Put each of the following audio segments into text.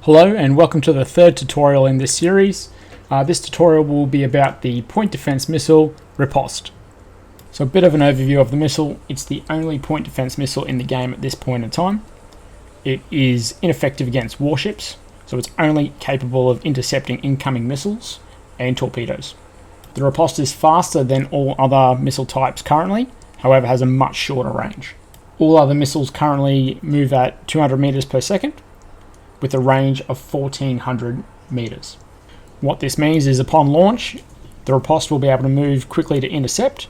Hello and welcome to the third tutorial in this series. This tutorial will be about the Point Defence Missile Riposte. So a bit of an overview of the missile. It's the only point defence missile in the game at this point in time. It is ineffective against warships, so it's only capable of intercepting incoming missiles and torpedoes. The riposte is faster than all other missile types currently, however has a much shorter range. All other missiles currently move at 200 meters per second, with a range of 1400 meters. What this means is upon launch, the riposte will be able to move quickly to intercept.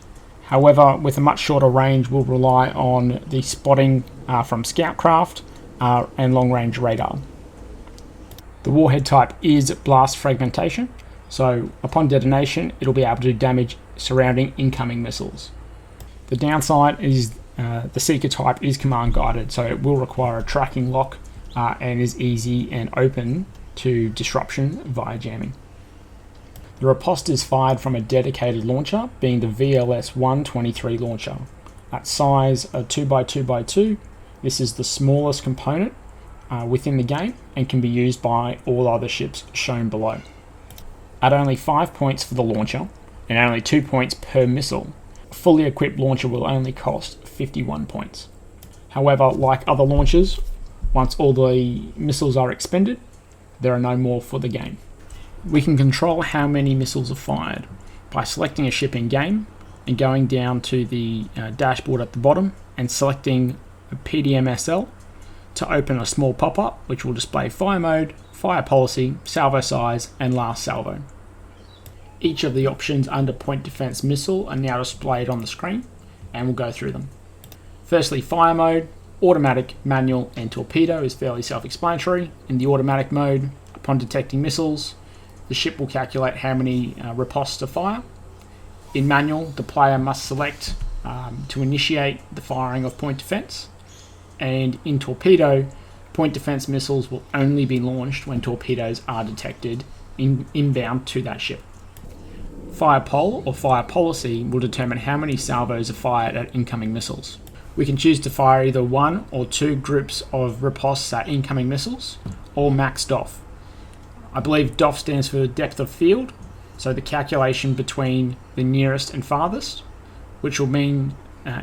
However, with a much shorter range, we'll rely on the spotting from scout craft and long-range radar. The warhead type is blast fragmentation, so upon detonation, it'll be able to damage surrounding incoming missiles. The downside is the seeker type is command guided, so it will require a tracking lock and is easy and open to disruption via jamming. The riposte is fired from a dedicated launcher, being the VLS-123 launcher. At size 2x2x2, this is the smallest component within the game and can be used by all other ships shown below. At only 5 points for the launcher and only 2 points per missile, a fully equipped launcher will only cost 51 points. However, like other launchers, once all the missiles are expended, there are no more for the game. We can control how many missiles are fired by selecting a ship in game and going down to the dashboard at the bottom and selecting a PDMSL to open a small pop-up which will display fire mode, fire policy, salvo size and last salvo. Each of the options under Point Defence Missile are now displayed on the screen and we'll go through them. Firstly, fire mode. Automatic, manual and torpedo is fairly self-explanatory. In the automatic mode, upon detecting missiles, the ship will calculate how many ripostes to fire. In manual, the player must select to initiate the firing of point defence. And in torpedo, point defence missiles will only be launched when torpedoes are detected inbound to that ship. Fire pole or fire policy will determine how many salvos are fired at incoming missiles. We can choose to fire either one or two groups of ripostes at incoming missiles, or max DOF. I believe DOF stands for depth of field, so the calculation between the nearest and farthest, which will mean,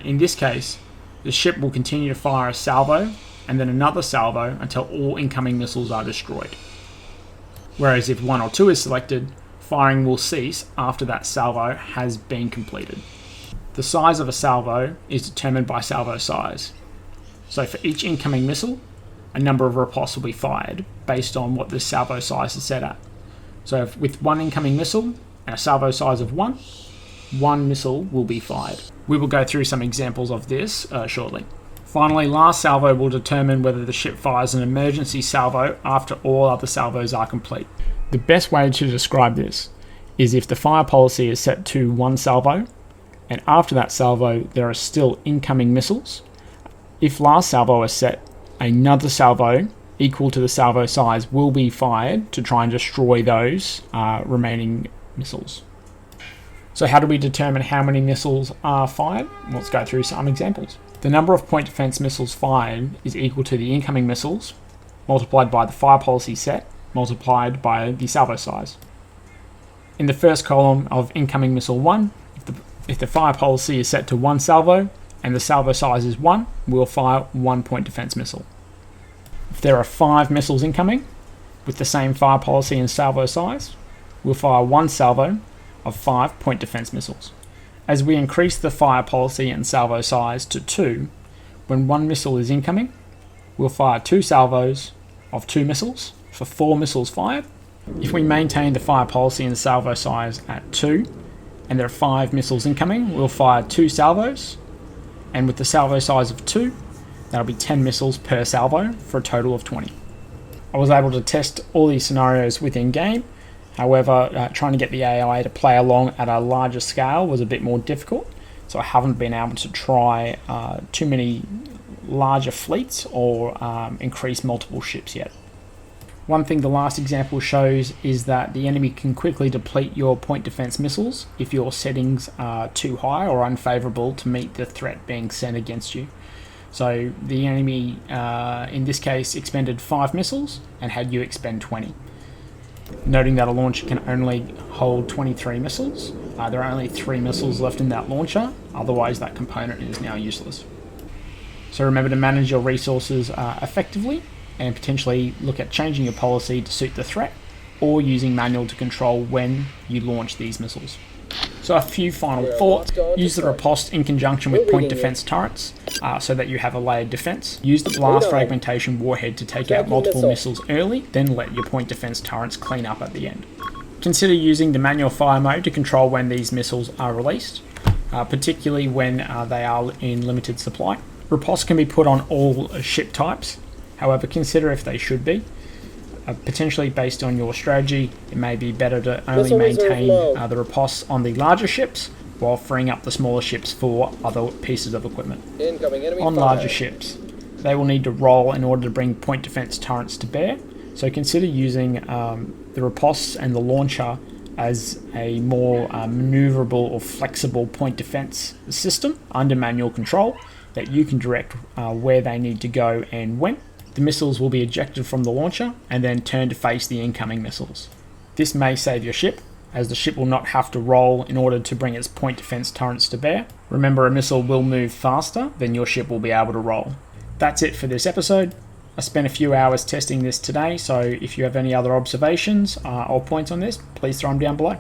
in this case, the ship will continue to fire a salvo and then another salvo until all incoming missiles are destroyed. Whereas if one or two is selected, firing will cease after that salvo has been completed. The size of a salvo is determined by salvo size. So for each incoming missile, a number of ripostes will be fired based on what the salvo size is set at. So with one incoming missile and a salvo size of one missile will be fired. We will go through some examples of this shortly. Finally, last salvo will determine whether the ship fires an emergency salvo after all other salvos are complete. The best way to describe this is if the fire policy is set to one salvo, and after that salvo there are still incoming missiles. If last salvo is set, another salvo equal to the salvo size will be fired to try and destroy those remaining missiles. So how do we determine how many missiles are fired? Let's go through some examples. The number of point defence missiles fired is equal to the incoming missiles multiplied by the fire policy set multiplied by the salvo size. In the first column of incoming missile 1, if the fire policy is set to one salvo and the salvo size is 1, we'll fire 1 point defence missile. If there are 5 missiles incoming with the same fire policy and salvo size, we'll fire one salvo of 5 point defence missiles. As we increase the fire policy and salvo size to 2, when one missile is incoming, we'll fire 2 salvos of 2 missiles for 4 missiles fired. If we maintain the fire policy and salvo size at 2, and there are 5 missiles incoming, we'll fire 2 salvos, and with the salvo size of 2, that'll be 10 missiles per salvo for a total of 20. I was able to test all these scenarios within game, however, trying to get the AI to play along at a larger scale was a bit more difficult, so I haven't been able to try too many larger fleets or increase multiple ships yet. One thing the last example shows is that the enemy can quickly deplete your point defence missiles if your settings are too high or unfavourable to meet the threat being sent against you. So the enemy, in this case, expended 5 missiles and had you expend 20. Noting that a launcher can only hold 23 missiles. There are only 3 missiles left in that launcher, otherwise that component is now useless. So remember to manage your resources effectively and potentially look at changing your policy to suit the threat or using manual to control when you launch these missiles. So a few final thoughts. Use the riposte in conjunction with point defense turrets so that you have a layered defense. Use the blast fragmentation warhead to take out multiple missiles early, then let your point defense turrets clean up at the end. Consider using the manual fire mode to control when these missiles are released, particularly when they are in limited supply. Riposte can be put on all ship types, however consider if they should be. Potentially based on your strategy, it may be better to only maintain the riposte on the larger ships while freeing up the smaller ships for other pieces of equipment. On larger ships, they will need to roll in order to bring point defense turrets to bear, so consider using the riposte and the launcher as a more maneuverable or flexible point defense system under manual control that you can direct where they need to go and when. The missiles will be ejected from the launcher and then turn to face the incoming missiles. This may save your ship, as the ship will not have to roll in order to bring its point defense turrets to bear. Remember, a missile will move faster than your ship will be able to roll. That's it for this episode. I spent a few hours testing this today, so if you have any other observations or points on this, please throw them down below.